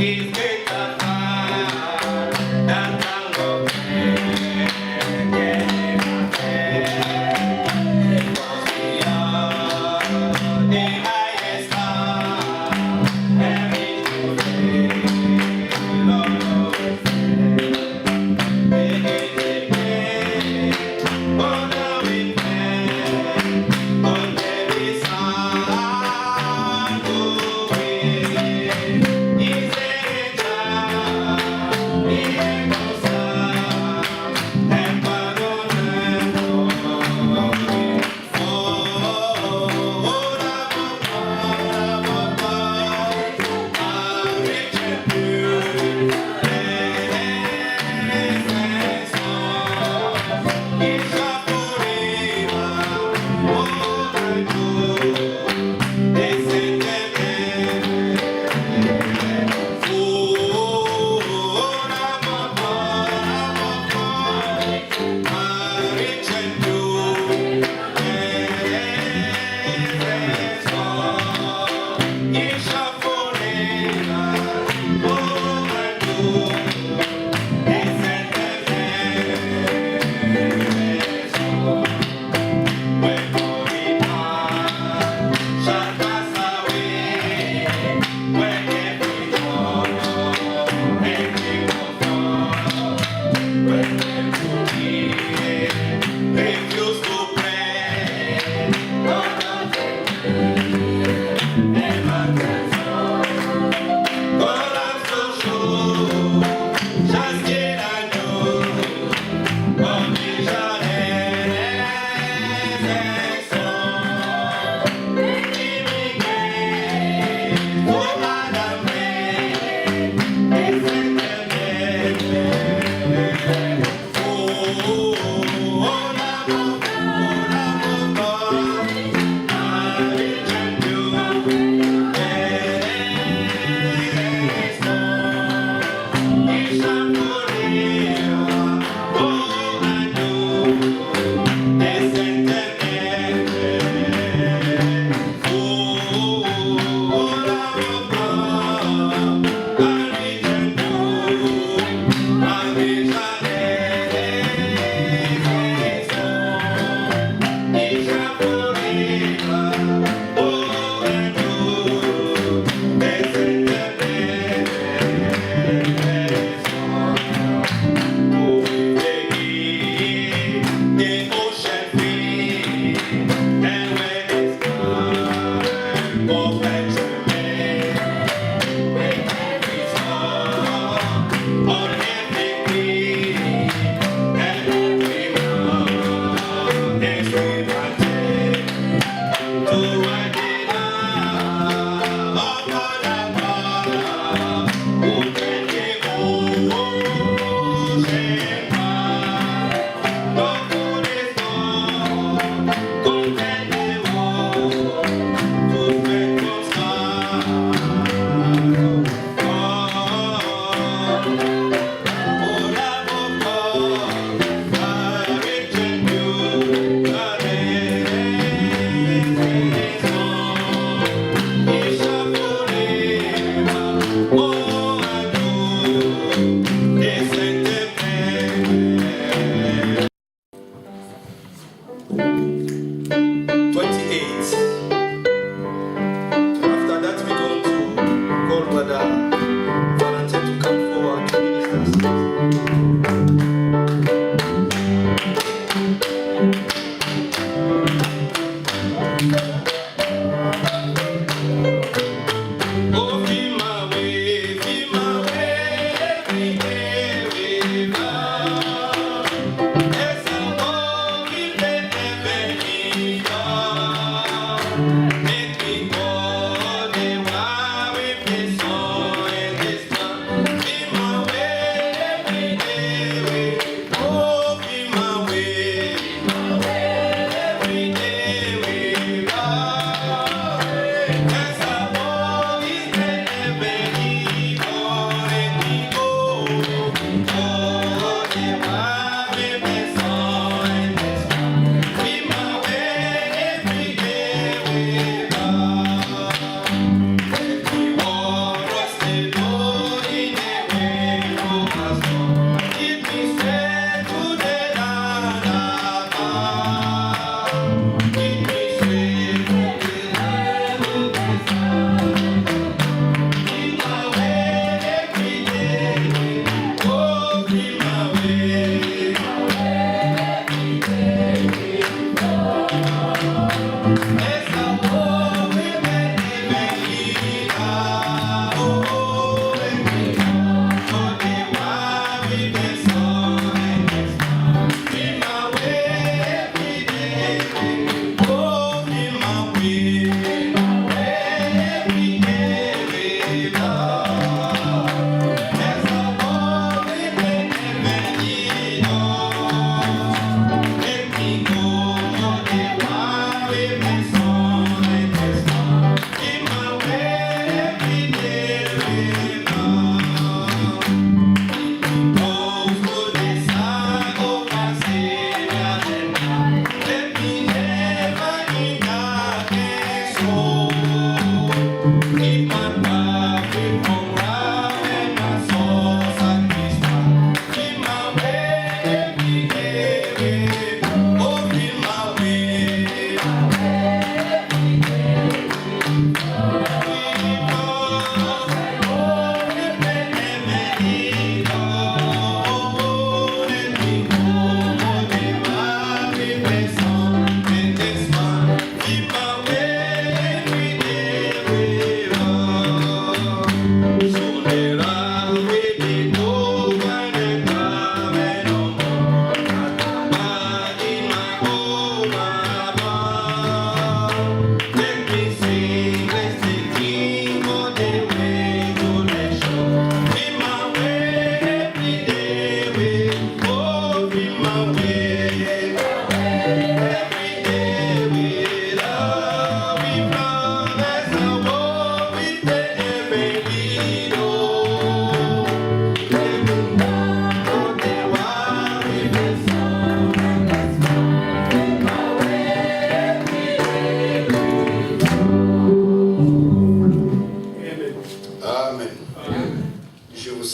Never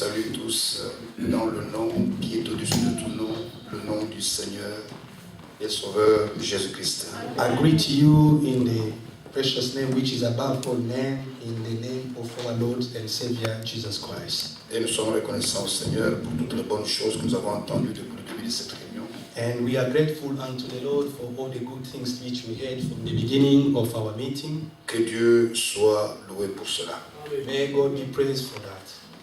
salue tous dans le nom qui est au-dessus de tout nom, le nom du Seigneur et Sauveur Jésus-Christ. I greet you in the precious name which is above all name, in the name of our Lord and Savior Jesus Christ. Et nous sommes reconnaissants au Seigneur pour toutes les bonnes choses que nous avons entendues depuis le début de cette réunion. And we are grateful unto the Lord for all the good things which we heard from the beginning of our meeting. Que Dieu soit loué pour cela. May God be praised for that.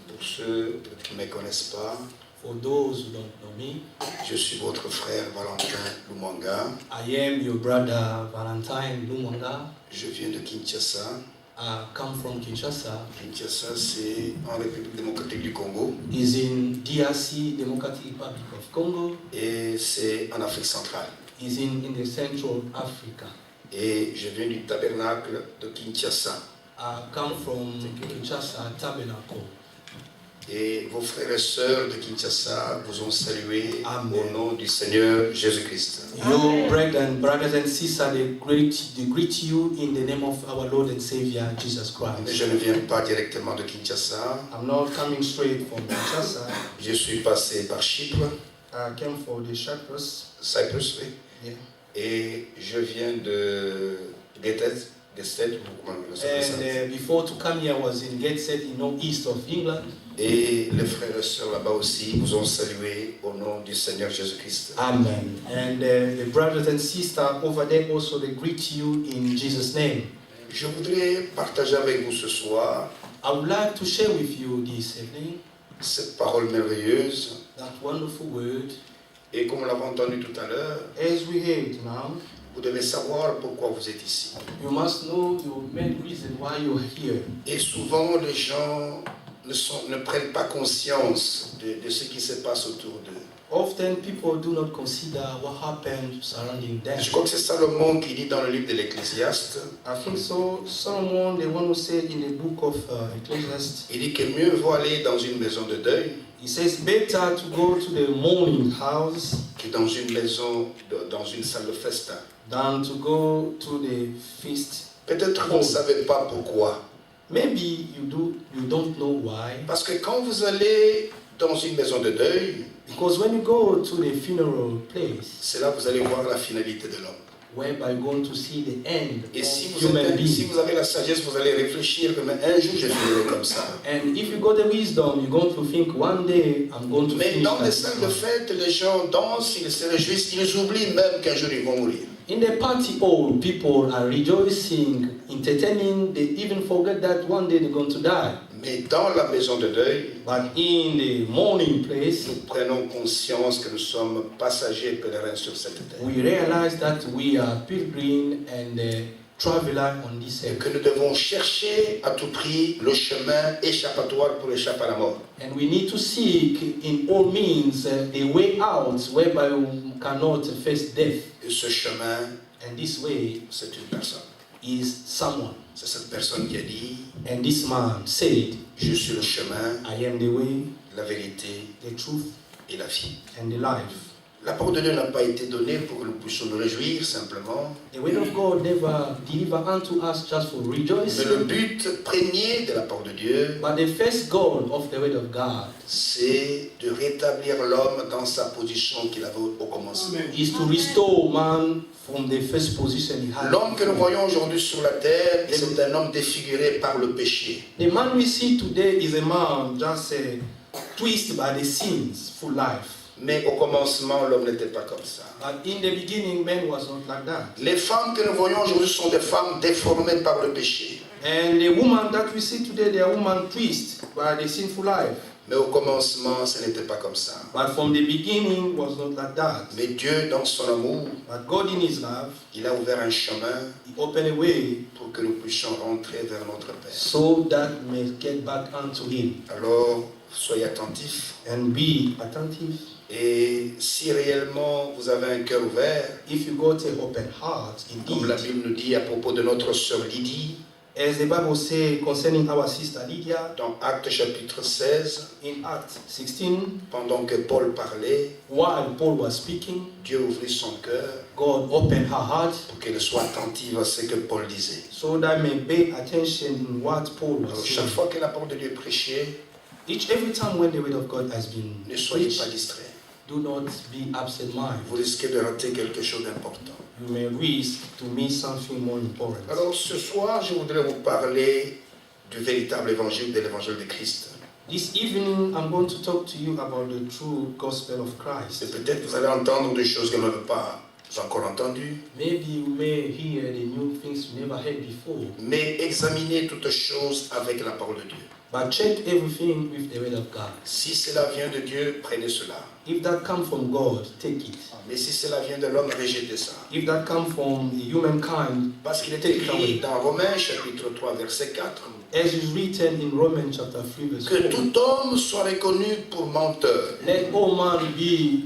Pour ceux qui ne me connaissent pas, For those who don't know me, je suis votre frère Valentin Lumanga. I am your brother Valentine Lumanga. Je viens de Kinshasa. I come from Kinshasa. Kinshasa, c'est en République démocratique du Congo Is in DRC, Democratic Republic of Congo. et c'est en Afrique centrale. Is in the Central Africa. Et je viens du tabernacle de Kinshasa. I come from Kinshasa Tabernacle. Et vos frères et sœurs de Kinshasa vous ont salué Amen. au nom du Seigneur Jésus-Christ. Your brothers and sisters, they greet you in the name of our Lord and Savior Jesus Mais Christ. je ne viens pas directement de Kinshasa. I'm not coming straight from Kinshasa. Je suis passé par Chypre, I came for the Cyprus. Cyprus, oui. Yeah. Et je viens de Gateshead, comment on appelle ça? And before to come here, I was in Gateshead, east of England. Et les frères et sœurs là-bas aussi vous ont salué au nom du Seigneur Jésus-Christ. Amen. And the brothers and sisters over there also, they greet you in Jesus' name. Je voudrais partager avec vous ce soir I would like to share with you this evening cette parole merveilleuse. that wonderful word. Et comme nous l'avons entendu tout à l'heure, As we heard now, vous devez savoir pourquoi vous êtes ici. you must know your main reason why you're here. Et souvent, les gens ne prennent pas conscience de ce qui se passe autour d'eux. Often people do not consider what happened surrounding them. Je crois que c'est Salomon qui dit dans le livre de l'Ecclésiaste, I think so. Someone, the one who said in the book of Ecclesiastes, il dit que mieux vaut aller dans une maison de deuil he says, better to go to the mourning house que dans une maison, dans une salle de festin. than to go to the feast. Peut-être que vous ne savez pas pourquoi. Maybe you don't know why. Parce que quand vous allez dans une maison de deuil, Because when you go to the funeral place, c'est là que vous allez voir la finalité de l'homme. whereby you're going to see the end Et of si human si being. vous avez la sagesse, vous allez réfléchir que mais un jour je finirai comme ça. And if you got the wisdom, you're going to think one day I'm going to Mais finish dans les like salles de this. fête, les gens dansent, ils se réjouissent, ils oublient même qu'un jour ils vont mourir. In the party hall, people are rejoicing, entertaining. They even forget that one day they're going to die. Mais dans la maison de deuil, But in the mourning place, nous prenons conscience que nous sommes passagers et pèlerins sur cette terre. we realize that we are pilgrim and traveler on this Et earth. que nous devons chercher à tout prix le chemin échappatoire pour échapper à la mort. And we need to seek in all means the way out whereby we cannot face death. Et ce chemin, And this way c'est une personne. is someone. C'est cette personne qui a dit, And this man said, je suis le chemin, I am the way, la vérité the truth, et la vie. and the life. La parole de Dieu n'a pas été donnée pour que nous puissions nous réjouir simplement. The word of God never delivered unto us just for Mais le rejoicing. but premier de la parole de Dieu, But the first goal of the word of God c'est de rétablir l'homme dans sa position qu'il avait au commencement. is to restore man from the first position he had. L'homme que nous voyons aujourd'hui sur la terre, c'est un homme défiguré par le péché. The man we see today is a man just twisted by the sins, full life. Mais au commencement, l'homme n'était pas comme ça. But in the beginning, man was not like that. Les femmes que nous voyons aujourd'hui sont des femmes déformées par le péché. And the woman that we see today, they are woman twisted by the sinful life. Mais au commencement, ce n'était pas comme ça. But from the beginning, was not like that. Mais Dieu, dans son amour, But God in His love, il a ouvert un chemin He opened a way pour que nous puissions rentrer vers notre Père. so that we may get back unto Him. Alors, soyez attentifs. And be attentive. Et si réellement vous avez un cœur ouvert, If you got an open heart, comme la indeed, Bible nous dit à propos de notre sœur Lydie, as the Bible says concerning our sister Lydia, dans Actes chapitre 16, in Acts 16, pendant que Paul parlait, while Paul was speaking, Dieu ouvrit son cœur God opened her heart pour qu'elle soit attentive à ce que Paul disait. so that may pay attention in what Paul was Alors, saying. chaque fois que la parole de Dieu est prêchée, Every time when the word of God has been Ne soyez preached, pas distraits. do not be absent-minded. Vous risquez de rater quelque chose d'important. You may risk to miss something more important. Alors ce soir, je voudrais vous parler du véritable évangile, de l'évangile de Christ. This evening, I'm going to talk to you about the true gospel of Et Christ. peut-être vous allez entendre des choses que vous n'avez pas encore entendues. Maybe you may hear the new things you never heard before, Mais examinez toutes choses avec la parole de Dieu. but check everything with the word of God. Si cela vient de Dieu, prenez cela. If that comes from God, take it. Mais si cela vient de l'homme, rejetez ça. If that comes from humankind, Parce qu'il est écrit dans Romains chapitre 3 verset 4 as is written in Romans chapter 3 verse que 4, tout homme soit reconnu pour menteur let all man be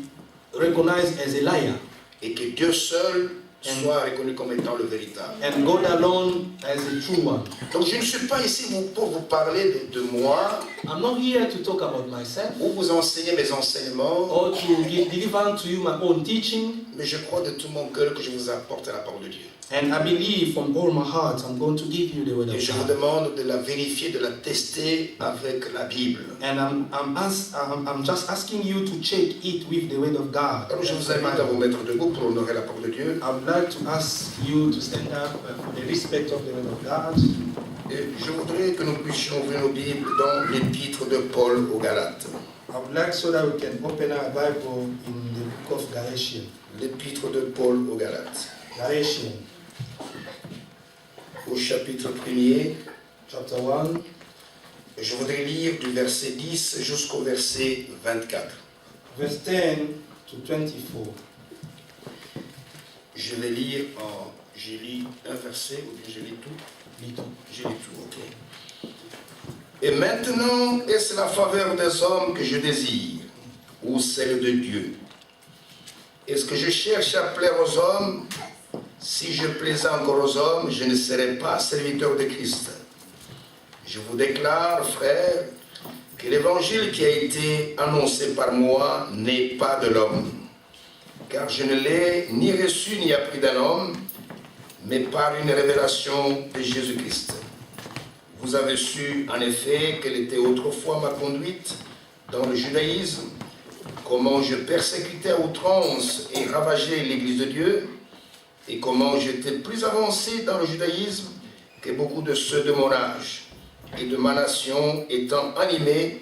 recognized as a liar, et que Dieu seul soit reconnu comme étant le véritable. and God alone as a true one. Donc je ne suis pas ici pour vous parler de moi I'm not here to talk about myself ou vous enseigner mes enseignements, or to deliver to you my own teaching, mais je crois de tout mon cœur que je vous apporte la parole de Dieu. and I believe from all my heart I'm going to give you the word Et of je vous God. demande de la vérifier, de la tester avec la Bible. And I'm just asking you to check it with the word of God. Alors je vous invite à vous mettre debout pour honorer la parole de Dieu. I would like to ask you to stand up for the respect of the word of God. Et je voudrais que nous puissions ouvrir nos Bibles dans l'épître de Paul aux Galates. I would like so that we can open our Bible in the book of Galatians. L'épître de Paul aux Galates. Galatians Au chapitre 1er, chapter 1, je voudrais lire du verset 10 jusqu'au verset 24. verse 10 to 24. Je vais lire en... J'ai lu un verset ou bien j'ai lu tout? Little. J'ai lu tout, ok. Et maintenant, est-ce la faveur des hommes que je désire ou celle de Dieu? Est-ce que je cherche à plaire aux hommes? Si je plaisais encore aux hommes, je ne serais pas serviteur de Christ. Je vous déclare, frères, que l'évangile qui a été annoncé par moi n'est pas de l'homme. Car je ne l'ai ni reçu ni appris d'un homme, mais par une révélation de Jésus-Christ. Vous avez su en effet quelle était autrefois ma conduite dans le judaïsme, comment je persécutais à outrance et ravageais l'Église de Dieu, et comment j'étais plus avancé dans le judaïsme que beaucoup de ceux de mon âge, et de ma nation étant animés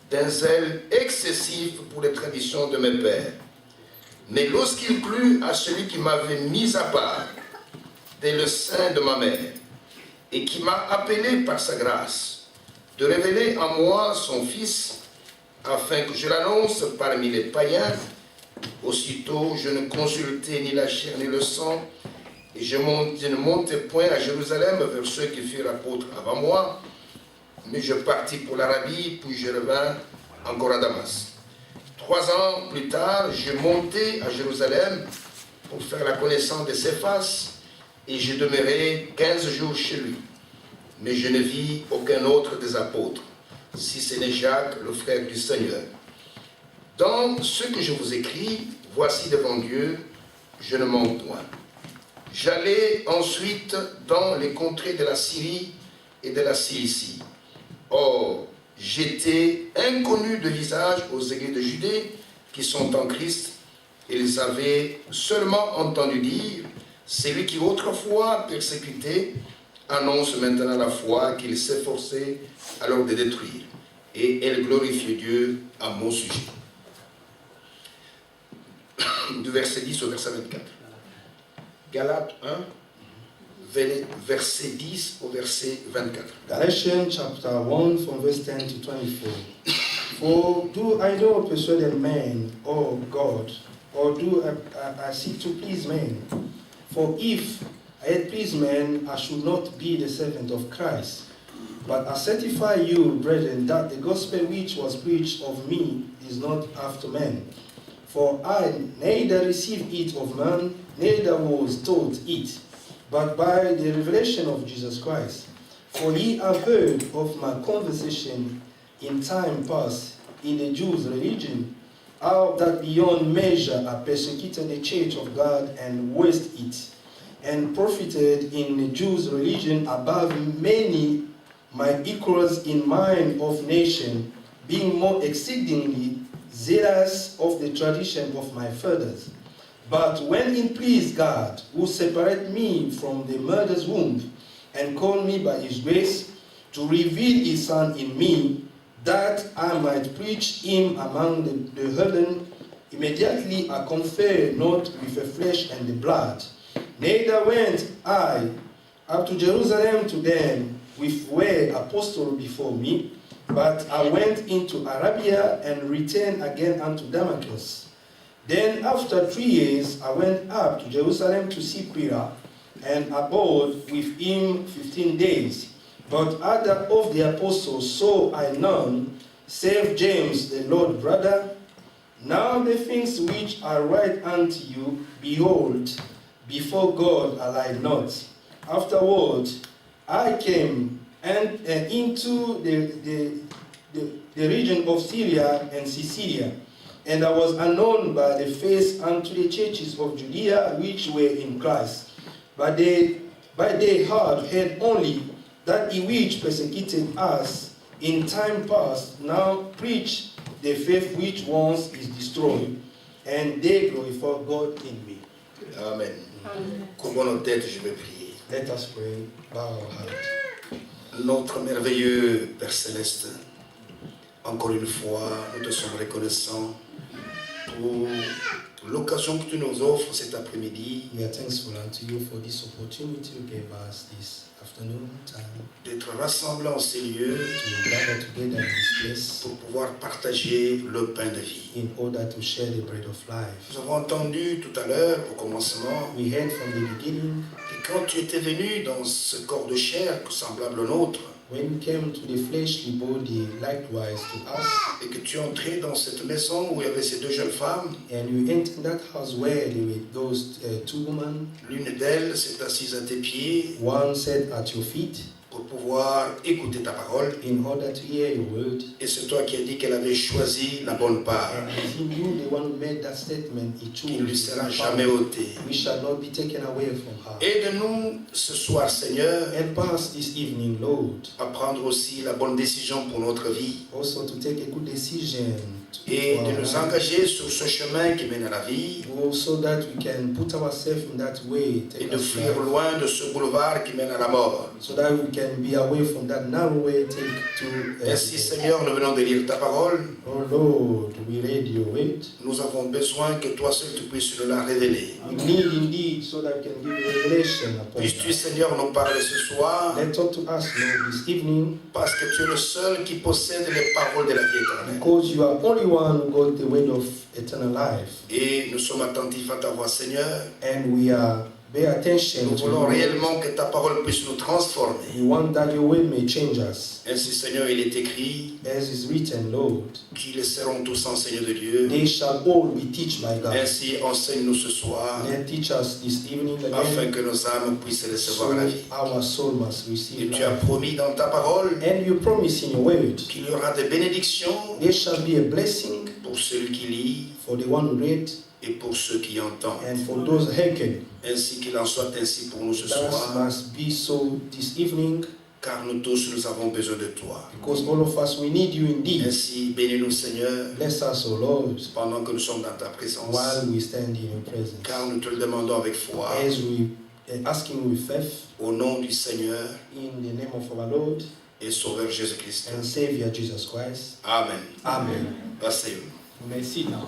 d'un zèle excessif pour les traditions de mes pères. Mais lorsqu'il plut à celui qui m'avait mis à part dès le sein de ma mère, et qui m'a appelé par sa grâce, de révéler en moi son Fils, afin que je l'annonce parmi les païens, aussitôt je ne consultai ni la chair ni le sang, et je ne montai point à Jérusalem vers ceux qui furent apôtres avant moi, mais je partis pour l'Arabie, puis je revins encore à Damas. 3 ans plus tard, je montai à Jérusalem pour faire la connaissance de Céphas, et je demeurai 15 jours chez lui. Mais je ne vis aucun autre des apôtres, si ce n'est Jacques, le frère du Seigneur. Dans ce que je vous écris, voici devant Dieu, je ne mens point. J'allai ensuite dans les contrées de la Syrie et de la Cilicie. Or, j'étais inconnu de visage aux églises de Judée qui sont en Christ. Ils avaient seulement entendu dire, celui qui autrefois persécutait annonce maintenant la foi qu'il s'efforçait alors de détruire. Et elle glorifiait Dieu à mon sujet. Du verset 10 au verset 24. Galates 1, verset 10 au verset 24. Galatians chapter 1 from verse 10 to 24. For do I know persuade men, O God, or do I seek to please men? For if I had pleased men, I should not be the servant of Christ. But I certify you, brethren, that the gospel which was preached of me is not after men. For I neither received it of man, neither was taught it, but by the revelation of Jesus Christ. For ye have heard of my conversation in time past in the Jews' religion, how that beyond measure I persecuted the church of God and wasted it, and profited in the Jews' religion above many my equals in mind of nation, being more exceedingly zealous of the tradition of my fathers. But when it pleased God, who separated me from the mother's womb, and called me by his grace, to reveal his Son in me, that I might preach him among the heathen, immediately I conferred not with the flesh and the blood, neither went I up to Jerusalem to them with were apostles before me, but I went into Arabia and returned again unto Damascus. Then after 3 years I went up to Jerusalem to see Peter, and abode with him 15 days. But other of the apostles saw I none, save James the Lord brother. Now the things which I write unto you, behold, before God I lie not. Afterward I came and into the region of Syria and Cilicia, and I was unknown by the face unto the churches of Judea which were in Christ. But they heard only that he which persecuted us in time past now preach the faith which once is destroyed, and they glorify God in me. Amen. Courbons nos têtes, je vais prier. Let us pray, bow our heart. Notre merveilleux Père Céleste, encore une fois, nous te sommes reconnaissants pour l'occasion que tu nous offres cet après-midi We are thankful unto you for this opportunity you gave us this afternoon time d'être rassemblés en ces lieux to gather together in this place pour pouvoir partager le pain de vie. in order to share the bread of life. Nous avons entendu tout à l'heure, au commencement, We heard from the beginning, que quand tu étais venu dans ce corps de chair semblable au nôtre, when you came to the fleshly body likewise to us, et que tu es entré dans cette maison où il y avait ces deux jeunes femmes, and you entered that house where there were those two women. l'une d'elles s'est assise à tes pieds One sat at your feet pour pouvoir écouter ta parole. in order to hear your word. Et c'est toi qui as dit qu'elle avait choisi la bonne part, And as he knew the one who made that statement, he qui ne lui chose sera the jamais power. ôtée. We shall not be taken away from her. Aide-nous ce soir, Seigneur, Help us this evening, Lord, à prendre aussi la bonne décision pour notre vie also to take a good decision et for de our nous life. engager sur ce chemin qui mène à la vie So that we can put ourselves in that way, et take de us fuir life, loin de ce boulevard qui mène à la mort. so that we can be away from that narrow way, take to Ainsi, Seigneur, nous venons de lire ta parole. Oh Lord, we read your word. Nous avons besoin que toi seul tu puisses nous la révéler. We need indeed so that we can give you revelation upon Puisses-tu, that. Seigneur, nous parler ce soir, Let's talk to us, Lord, this evening, parce que tu es le seul qui possède les paroles de la vie éternelle. because you are only one who got the word of eternal life. Et nous sommes attentifs à ta voix, Seigneur. And we are pay attention Nous to voulons you. réellement que ta parole puisse nous transformer. We want that your word may change us. Ainsi, Seigneur, il est écrit As is written, Lord, qu'ils seront tous enseignés de Dieu. they shall all be taught by God. Ainsi, enseigne-nous ce soir, Then teach us this evening afin again, que nos âmes puissent so recevoir la vie. our soul must Et receive tu as life. promis dans ta parole And you promise in your word, qu'il y aura des bénédictions there shall be a blessing pour celui qui lit for the one who read et pour ceux qui entendent. and for those hearken. Ainsi qu'il en soit ainsi pour nous ce That soir, must be so this evening, car nous tous, nous avons besoin de toi. because all of us, we need you indeed. Ainsi, bénis-nous, Seigneur, Bless us, O Lord, pendant que nous sommes dans ta présence, while we stand in your presence. car nous te le demandons avec foi, As we asking with faith, au nom du Seigneur in the name of our Lord et Sauveur Jésus-Christ. and Savior Jesus Christ. Amen. Amen. Asseyez-vous. You may sit down.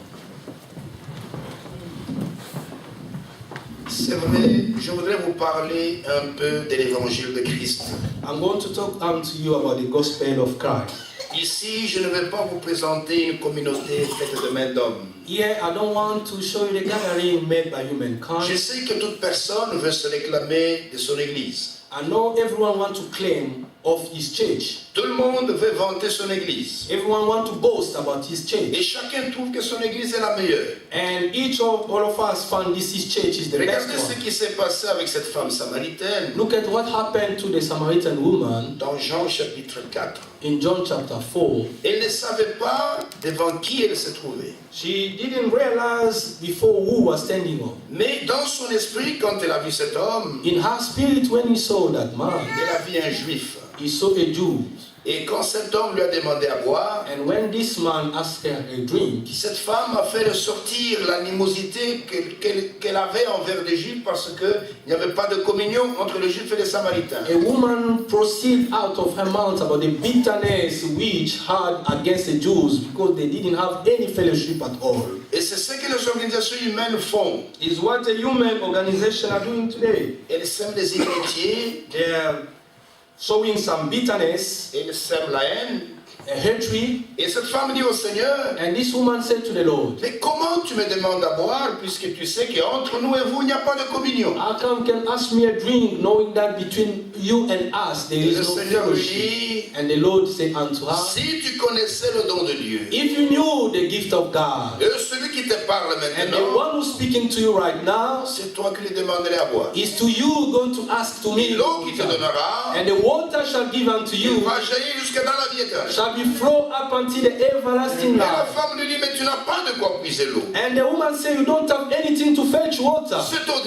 C'est vrai, je voudrais vous parler un peu de l'évangile de Christ. I'm going to talk to you about the gospel of Christ. Ici, je ne vais pas vous présenter une communauté faite de mains d'hommes. Here, I don't want to show you the gathering made by Je humankind. sais que toute personne veut se réclamer de son église. I know everyone wants to claim of his church. Tout le monde veut vanter son église. Everyone wants to boast about his Et church. chacun trouve que son église est la meilleure. And all of us found this his church is the best Regardez ce one. qui s'est passé avec cette femme samaritaine Look at what happened to the Samaritan woman dans Jean chapitre 4. in John chapter 4. Elle ne savait pas devant qui elle se trouvait. She didn't realize before who was standing up. Mais dans son esprit, quand elle a vu cet homme, In her spirit, when he saw that man, elle a vu un juif. he saw a Jew. Et quand cet homme lui a demandé à boire, And when this man asked her a drink, cette femme a fait ressortir l'animosité qu'elle avait envers les Juifs parce qu'il n'y avait pas de communion entre les Juifs et les Samaritains. a woman proceeded out of her mouth about the bitterness which had against the Jews because they didn't have any fellowship at all. Et c'est ce que les organisations humaines font. Is what a human organization are doing today. Elles sèment des inimitiés, They are showing some bitterness, elles sèment la haine. a hatred, Et cette femme dit au Seigneur, and this woman said to the Lord, mais comment tu me demandes à boire puisque tu sais qu'entre nous et vous, il n'y a pas de communion? how come you can ask me a drink knowing that between you and us there Et is le no Seigneur lui fellowship? dit, And the Lord said unto her, si tu connaissais le don de Dieu, if you knew the gift of God, et celui qui te parle and the maintenant, one who's speaking to you right now c'est toi qui lui demanderais à boire. is to you going to ask to Et me, l'eau qui te donnera, and the water shall give unto il you, va jaillir jusque dans la vie éternelle. shall be flow up until the everlasting Et la life. femme lui dit, mais tu n'as pas de quoi puiser l'eau. And the woman said, you don't have anything to fetch water. Cette eau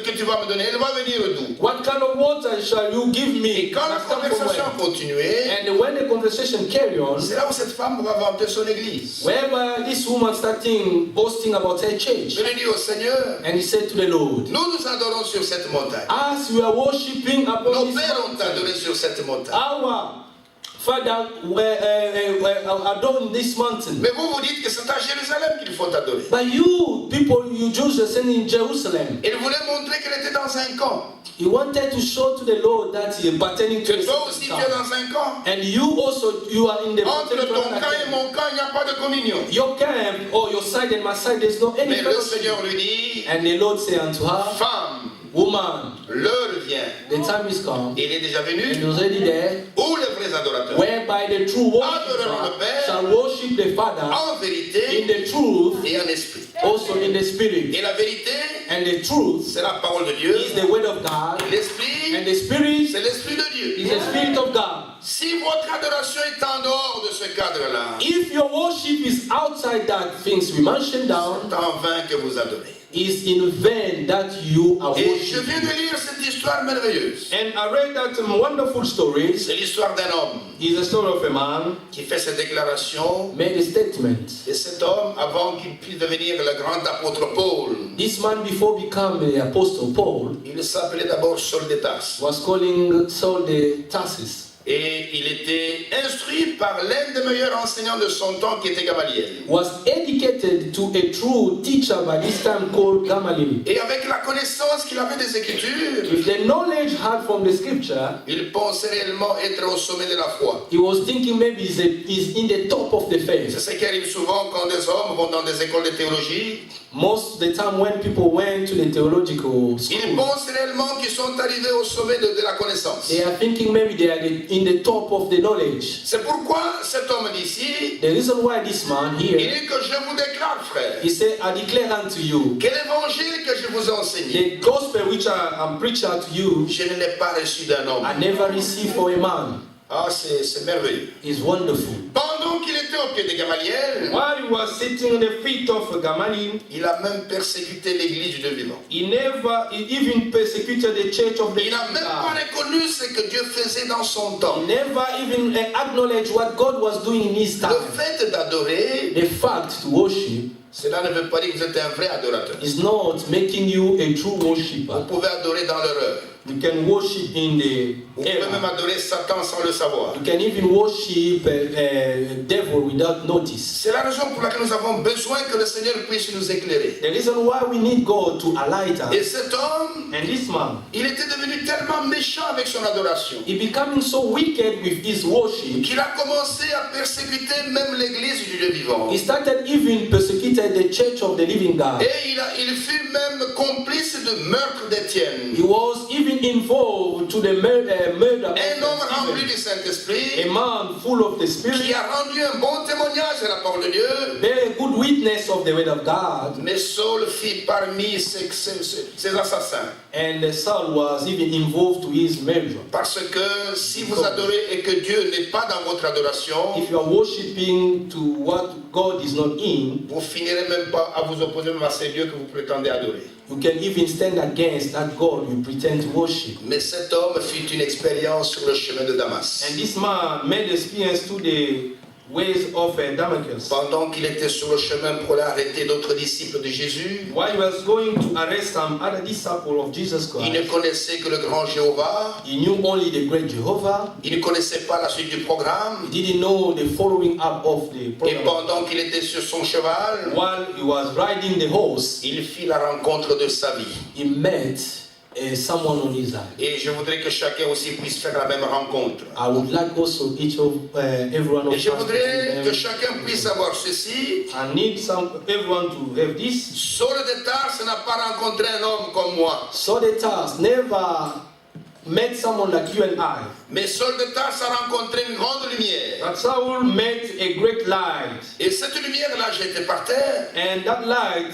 que tu vas me donner, elle va venir d'où? What kind of water shall you give me? Et quand la Must come from conversation where? continuait, And when the conversation carry on, c'est là où cette femme va vanter son église. whereby this woman starting boasting about her church. Je lui dis au Seigneur, And he said to the Lord, nous adorons sur cette montagne. as we are worshipping upon Nos this pères ont mountain, adoré sur cette montagne. our Father adorn this mountain. Mais vous dites que c'est à Jérusalem qu'il faut adorer. But you, people, you Jews are saying in Jerusalem. Il voulait montrer qu'elle était dans un camp. He wanted to show to the Lord that he is pertaining to Que the toi aussi tu es camp. dans un camp. And you also, you are in the Entre ton camp et mon camp, il n'y a pas de communion. your camp or your side and my side, there's no any Mais le fellowship. Seigneur lui dit, And the Lord said unto her, femme, woman, l'heure vient. the time is come, Il est déjà and he venu. was already there, Où les vrais adorateurs? whereby the true Adoreront le worshiper Père shall worship the Father En in vérité the truth, et en esprit. also in the spirit. Et la vérité, And the truth c'est la parole de Dieu. is the word of God, L'esprit, and the spirit c'est l'esprit de Dieu. is the spirit of God. Si votre adoration est en dehors de ce cadre-là, If your worship is outside that things we mentioned down, c'est en vain que vous adorez. is in vain that you are Et je viens worshiping. de lire cette histoire merveilleuse. And I read that wonderful stories. C'est l'histoire d'un homme Is a story of a man qui fait cette déclaration. made a statement. Et cet homme, avant qu'il puisse devenir le grand apôtre Paul, This man, before becoming the apostle Paul, il s'appelait d'abord Saul de Tarse. was calling Saul the Tarsus. Et il était instruit par l'un des meilleurs enseignants de son temps qui était Gamaliel. Was educated to a true teacher by this time called Gamaliel. Et avec la connaissance qu'il avait des Écritures, With the knowledge had from the scripture, il pensait réellement être au sommet de la foi. he was thinking maybe he's in the top of the C'est faith. ce qui arrive souvent quand des hommes vont dans des écoles de théologie. Most of the time when people went to the theological Ils school, pensent réellement qu'ils sont arrivés au sommet de la connaissance. they are thinking maybe they are in the top of the knowledge. C'est pourquoi cet homme d'ici, The reason why this man il here, dit que je vous déclare, frère, he said, I declare unto you, que l'évangile que je vous ai enseigné, the gospel which I'm preaching to you, je ne l'ai pas reçu d'un homme. I never received for a man. Ah, c'est merveilleux. It's wonderful. Pendant qu'il était au pied de Gamaliel, While he was sitting on the feet of Gamaliel, il a même persécuté l'église du Dieu vivant. he even persecuted the church of the Il n'a living même pas God. reconnu ce que Dieu faisait dans son temps. He never even acknowledged what God was doing in his Le time. fait d'adorer, The fact to worship cela ne veut pas dire que vous êtes un vrai adorateur. is not making you a true Vous worshiper. pouvez adorer dans l'erreur. You can worship in the Vous pouvez même error. adorer Satan sans le savoir. You can even worship a devil without notice. C'est la raison pour laquelle nous avons besoin que le Seigneur puisse nous éclairer. The reason why we need God to enlighten Et us. cet homme, And this man, il était devenu tellement méchant avec son adoration he becoming so wicked with his worship, qu'il a commencé à persécuter même l'église du Dieu vivant. he started even persecuted the church of the living God. Et il fut même complice de meurtre d'Étienne. He was even involved to the murder of Un homme rempli Stephen. du Saint-Esprit A man full of the qui Spirit, a rendu un bon témoignage à la parole de Dieu. very good witness of the word of God. Mais Saul fit parmi ses assassins. And Saul was even involved to his murder. Parce que si vous adorez et que Dieu n'est pas dans votre adoration, If you are worshiping to what God is not in, vous finirez même pas à vous opposer même à ces dieux que vous prétendez adorer. You can even stand against that God you pretend to worship. Mais cet homme fit une expérience sur le chemin de Damas. And this man made experience to the ways of Damascus. Pendant qu'il était sur le chemin pour aller arrêter d'autres disciples de Jésus, While he was going to arrest some other disciples of Jesus il ne Christ, connaissait que le grand Jéhovah. he knew only the great Jehovah. Il ne connaissait pas la suite du programme. He didn't know the following up of the Et program. pendant qu'il était sur son cheval, While he was riding the horse, il fit la rencontre de sa vie. he met someone on his side. Et je voudrais que chacun aussi puisse faire la même rencontre. I would like also each of everyone of Et us je voudrais que to chacun puisse savoir ceci. I need everyone to have this. Saul de Tarse n'a pas rencontré un homme comme moi. So the task never met someone like you and I. Mais Saul de Tarse a rencontré une grande lumière. But Saul met a great light, Et cette lumière-là jetait par terre. and that light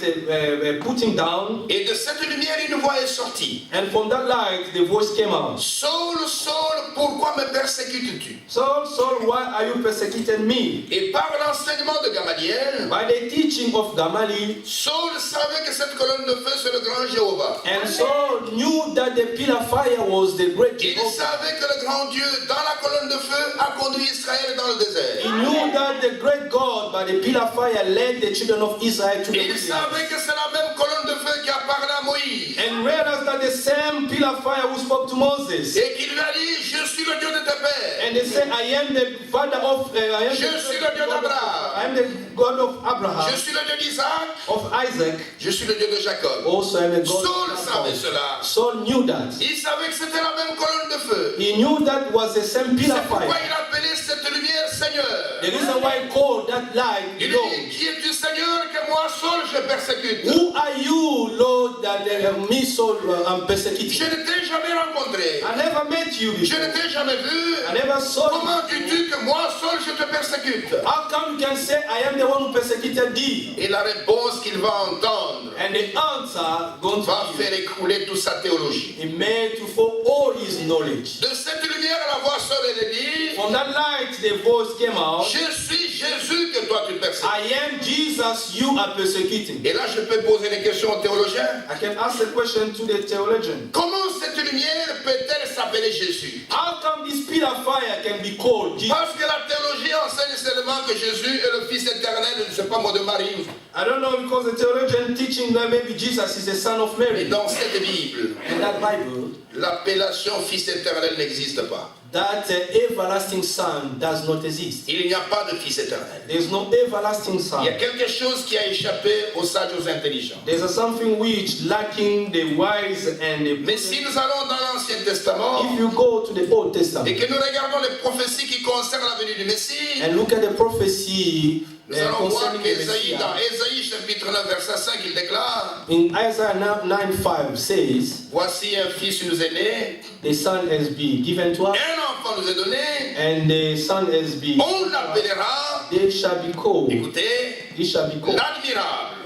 put him down, Et de cette lumière, une voix est sortie. and from that light the voice came out. Saul, Saul, pourquoi me persécutes-tu? Saul, Saul, why are you persecuting me? Et par l'enseignement de Gamaliel, By the teaching of Gamaliel, Saul savait que cette colonne de feu, c'est le grand Jéhovah. and Saul knew that the pillar fire was the great Il Jehovah. savait que le grand Dieu, dans la colonne de feu, a conduit Israël dans le He désert. knew that the great God by the pillar fire led the children of Israel to the Il wilderness. savait que c'est la même colonne de feu qui a parlé à Moïse. And realized that the same pillar fire who spoke to Moses. Et qu'il lui a dit, je suis le Dieu de tes pères. And they said, I am the father of I Je suis le Dieu d'Abraham. am the God of Abraham, Je suis le Dieu d'Isaac. of Isaac. Je suis le Dieu de Jacob. Also I am the God Saul of savait Jacob. cela. Saul knew that. Il savait que c'était la même colonne de feu. He knew that was the same pillar C'est pourquoi fire. il appelait cette lumière Seigneur. The reason why he called that light Il lui Lord. dit, qui es-tu Seigneur que moi seul je persécute? Who are you, Lord, that me Saul am Je persecuting? ne t'ai jamais rencontré. I never met you Je before. ne t'ai jamais vu. I never saw Comment you. dis-tu que moi seul je te persécute? How come you can say I am the one who persecuted thee? Et la réponse qu'il va entendre And the answer going va to be, faire écrouler toute sa théologie. he made to fall all his knowledge. De cette lumière, la voix seule, elle dit, From that light, the voice came out. je suis Jésus que toi tu persécutes. I am Jesus you are persecuting. Et là, je peux poser des questions aux théologiens. I can ask a question to the theologian. Comment cette lumière peut-elle s'appeler Jésus? How come this pillar of fire can be called Jesus? Parce que la théologie enseigne seulement que Jésus est le Fils éternel, je ne sais pas moi, de Marie. I don't know, because the theologian teaching that maybe Jesus is the son of Mais Mary. dans cette Bible, In that Bible, l'appellation Fils éternel n'existe pas. that everlasting son does not exist. Il n'y a pas de Fils éternel. There is no everlasting Il y a son. quelque chose qui a échappé aux sages, aux intelligents. There's something which lacking the wise and the Mais si nous allons dans l'Ancien Testament If you go to the Old et Testament que nous regardons les prophéties qui concernent la venue du Messie, and look at the prophecy nous allons voir concerning the qu'Ésaïe, dans Messiah, Ésaïe chapitre 9, verset 5, il déclare, in Isaiah 9:5 says, voici un fils nous est né, the son has been given to us, un enfant nous est donné, and the son has been, on l'appellera, they shall be called, écoutez, he shall be called l'admirable,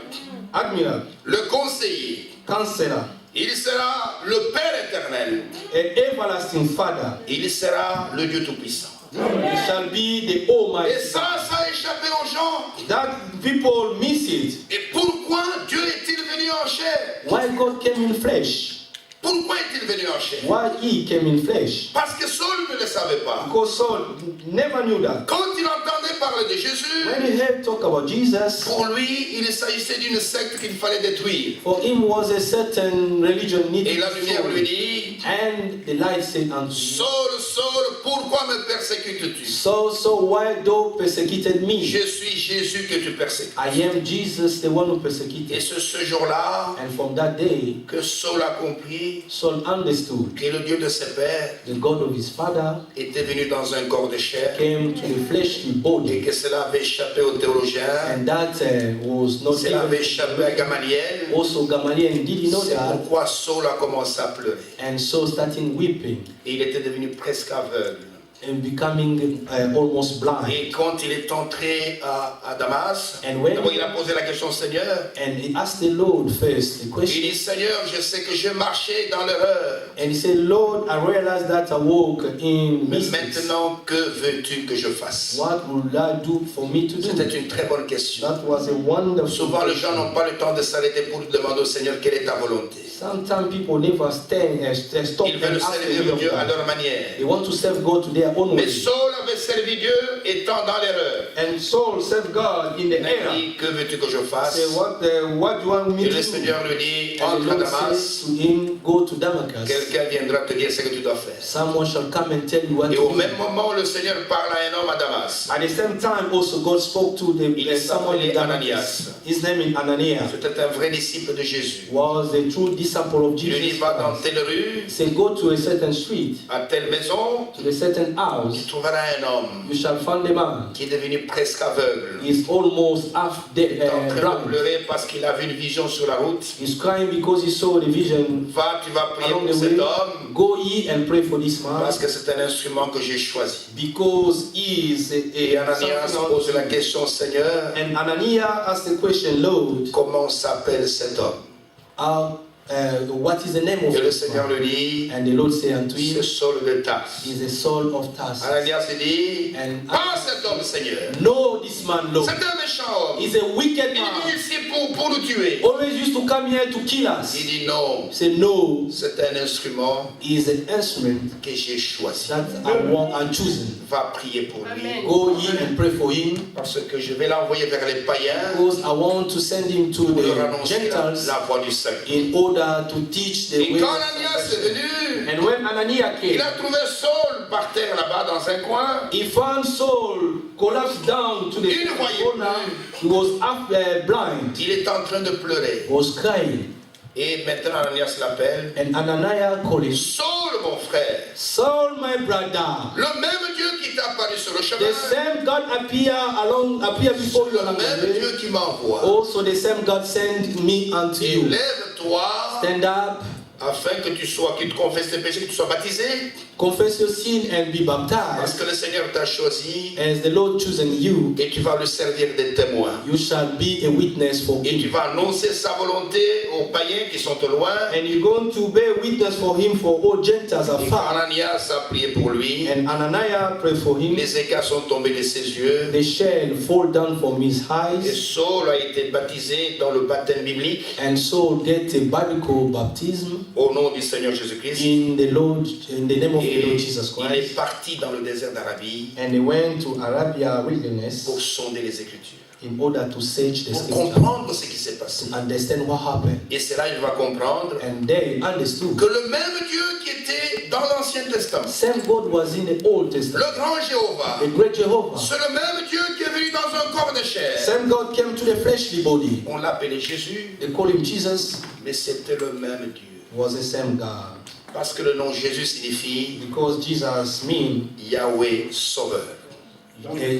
Admiral, le conseiller. Counselor, Il sera le Père éternel. an everlasting Father. Il sera le Dieu Tout-Puissant. He shall be the Et Almighty. ça a échappé aux gens. That people miss it. Et pourquoi Dieu est-il venu en chair? Why God came in flesh? Pourquoi est-il venu en chair? Why he came in flesh? Parce que Saul ne le savait pas. Because Saul never knew that. Quand il entendait parler de Jésus, When he heard talk about Jesus, pour lui, il s'agissait d'une secte qu'il fallait détruire. for him was a certain religion Et needed. la lumière lui dit, And the light said unto him, Saul, Saul, pourquoi me persécutes-tu? so why thou persecuted me? Je suis Jésus que tu persécutes. I am Jesus, the one who Et persecuted. c'est ce jour-là And from that day, que Saul a compris Saul understood que le Dieu de ses pères the God of his father était venu dans un corps de chair came to the fleshly et body. que cela avait échappé aux théologiens, And that was not cela avait given. échappé à Gamaliel. Also, Gamaliel didn't know C'est that. pourquoi Saul a commencé à pleurer. And so starting weeping. Et il était devenu presque aveugle. and becoming almost blind. Et quand il est entré à Damas, And when d'abord il a posé la question au Seigneur. and he asked the Lord first the Il question, dit, Seigneur, je sais que je marchais dans l'erreur. and he said, Lord, I realized that I walk in Mais mistakes. maintenant, que veux-tu que je fasse? What would I do for me to do? C'était une très bonne question. That was a wonderful Souvent, les gens question. n'ont pas le temps de s'arrêter pour demander au Seigneur quelle est ta volonté. Sometimes people never stop Ils and veulent ask the servir will of Dieu à God. leur manière. They want to serve God to their own Mais way. Saul avait servi Dieu étant dans l'erreur. And Saul served God in the Il a error. dit, que veux-tu que je fasse? Say, what do you want me Et to le do? Seigneur lui dit, And the entre à Lord Damas, says to him, go to Damascus. quelqu'un viendra te dire ce que tu dois faire. Someone shall come and tell you what Et to au do. même moment, le Seigneur parle à un homme à Damas. At the same time, also God spoke to someone in s'appelait Damascus. Ananias. His name is Ananias. C'était un vrai disciple de Jésus. Was a true disciple of Il lui dit, Jesus va dans Christ. telle rue, He said, go to a certain street, à telle maison, to a certain house. tu trouveras un homme You shall find a man. qui est devenu presque aveugle. He is almost half Il est en train de blind. pleurer parce qu'il a vu une vision sur la route. He's crying because he saw the vision Va, tu vas prier along pour the cet way. homme Go ye and pray for this man, parce que c'est un instrument que j'ai choisi. because he is Et Ananias pose la question, Seigneur, And Ananias asked the question, Lord, comment s'appelle cet homme? what is the name of Et le this Seigneur man? lui dit, And the Lord said unto c'est him, Saul de Tarse. he is a Saul of Tarsus. Ananias lui dit, And pas cet homme, Seigneur. know this man, Lord. C'est un méchant homme. He's a wicked Il est man. venu ici pour nous tuer. Always used to come here to kill us. Il dit non, He said, no, c'est un instrument he is an instrument que j'ai choisi. that I want and chosen. Va prier pour lui. Amen. Go ye and pray for him, Parce que je vais l'envoyer vers les païens because I want to send him to pour leur the annoncer Gentiles la voie du salut. in order to teach the Et way. quand of Ananias est salvation. venu, And when Ananias il came, a trouvé Saul par terre là-bas dans un coin. he found Saul collapsed down to the Il ne voyait corner. He was half blind. Il est en train de pleurer. He was crying. Et maintenant Ananias l'appelle. And Ananias called him, Saul, mon frère, Saul, my brother. le même Dieu qui t'a apparu sur le chemin, The same God appear before you le along the même way. Dieu qui m'envoie. Also the same God sent me unto Et you. lève-toi Stand up, afin que tu confesses tes péchés, que tu sois baptisé. confess your sin and be Parce baptized. que le Seigneur t'a choisi As the Lord chosen you, et tu vas le servir de témoin. you shall be a witness for Et tu him. vas annoncer sa volonté aux païens qui sont au loin. And you're going to bear witness for him for all Gentiles Et afar. Ananias a prié pour lui. And Ananias prayed for him. Les écailles sont tombés de ses yeux. The shell fall down from his Et eyes. Saul a été baptisé dans le baptême biblique And so get a biblical baptism au nom du Seigneur Jésus-Christ. in the name of the Et Lord Jesus il Christ. est parti dans le désert d'Arabie And they went to Arabia pour wilderness sonder les Écritures, in order to search the pour scripture, comprendre ce qui s'est passé. to understand what happened. Et c'est là qu'il va comprendre And they understood que le même Dieu qui était dans l'Ancien Testament, same God was in the Old Testament, le grand Jéhovah, the great Jehovah. c'est le même Dieu qui est venu dans un corps de chair. Same God came to the fleshly body. On l'appelait Jésus, They called him Jesus. mais c'était le même Dieu. Was the same God. Parce que le nom Jésus signifie Because Jesus means Yahweh Sauveur.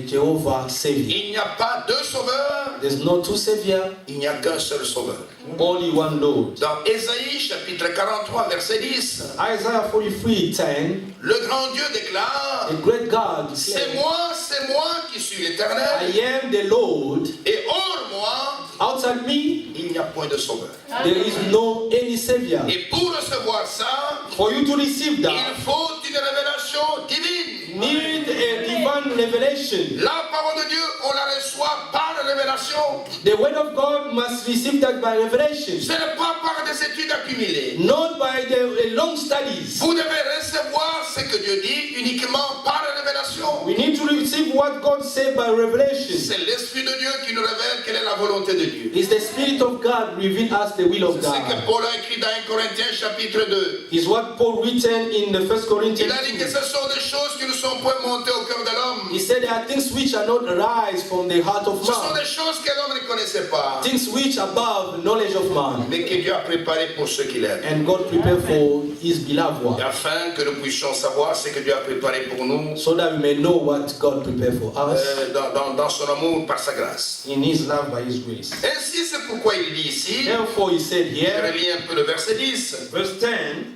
Jehovah Savior. Il n'y a pas deux sauveurs, There's no two Savior, il n'y a qu'un seul sauveur. only one Lord. Dans Ésaïe chapitre 43 verset 10, Isaiah 43:10, le grand Dieu déclare, the great God c'est declared, moi qui suis I l'Éternel, am the Lord. et hors moi, Outside me, il n'y a point de sauveur. there is no any Savior. Et pour recevoir ça, For you to receive that, il faut une révélation divine. need a divine revelation. La parole de Dieu, on la reçoit par révélation. The word of God must receive that by revelation, Ce n'est pas par des études accumulées. not by the long studies. Vous devez recevoir ce que Dieu dit uniquement par révélation. We need to receive what God said by revelation. C'est l'Esprit de Dieu qui nous révèle quelle est la volonté de Dieu. It's the Spirit of God reveal us the will of C'est ce que God. Paul a écrit dans 1 Corinthiens chapitre 2. Is what Paul written in the First Il Corinthians a dit que 2. ce sont des choses qui ne sont point montées au cœur de l'homme. He said there are things which are not arise from the heart of Ce sont man, des choses que l'homme ne connaissait pas, things which are above the knowledge of man, mais que Dieu a préparées pour ceux qui l'aiment. and God prepared for His beloved Et one, afin que nous puissions savoir ce que Dieu a préparé pour nous so that we may know what God prepared for us dans son amour par sa grâce. in His love by His grace. Ainsi, c'est pourquoi il dit ici, Therefore, He said je here, relis un peu le verset 10, verse 10,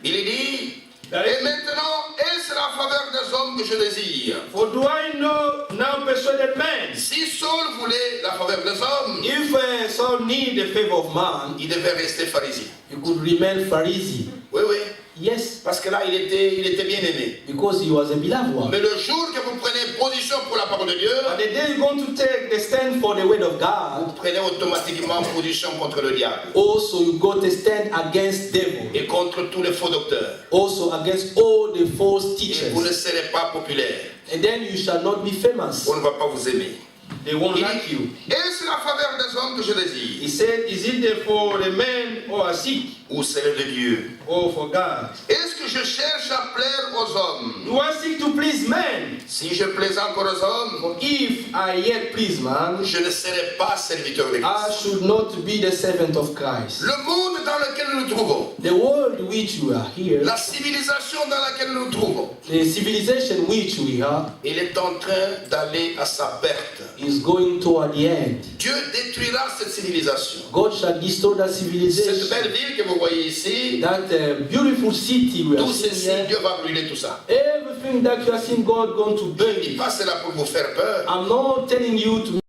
il dit, et maintenant, est-ce la faveur des hommes que je désire. For do I now persuaded men? Si Saul voulait la faveur des hommes, If Saul need the favor of man, il devait rester pharisien. he could remain Pharisee. Oui, oui. Yes, Parce que là, il était bien aimé. because he was a beloved one. Mais le jour que vous prenez position pour la parole de Dieu, But the day you're going to take the stand for the word of vous God, prenez automatiquement position contre le diable also you go to stand against devil, et contre tous les faux docteurs. also against all the false Et vous ne teachers. serez pas populaire. And then you shall not be famous. On ne va pas vous aimer. They won't Il like you. dit, et c'est la faveur des hommes que je désire, He said, is it there for the men who are sick ou celle de Dieu. or for God? Est-ce que je cherche à plaire aux hommes? Do I seek to please men? Si je plais encore aux hommes, For if I yet please man, je ne serai pas serviteur de I Christ. should not be the servant of Christ. Le monde dans lequel nous nous trouvons, The world which we are here, la civilisation dans laquelle nous nous trouvons, the civilization which we are, il est en train d'aller à sa perte. is going toward the end. Dieu détruira cette civilisation. God shall destroy that Cette civilization. belle ville que vous voyez ici, That beautiful city we are tout seeing ceci, here, Dieu va brûler tout ça. everything that you are seeing God going to Je ne dis burn. pas cela pour vous faire peur. I'm not telling you to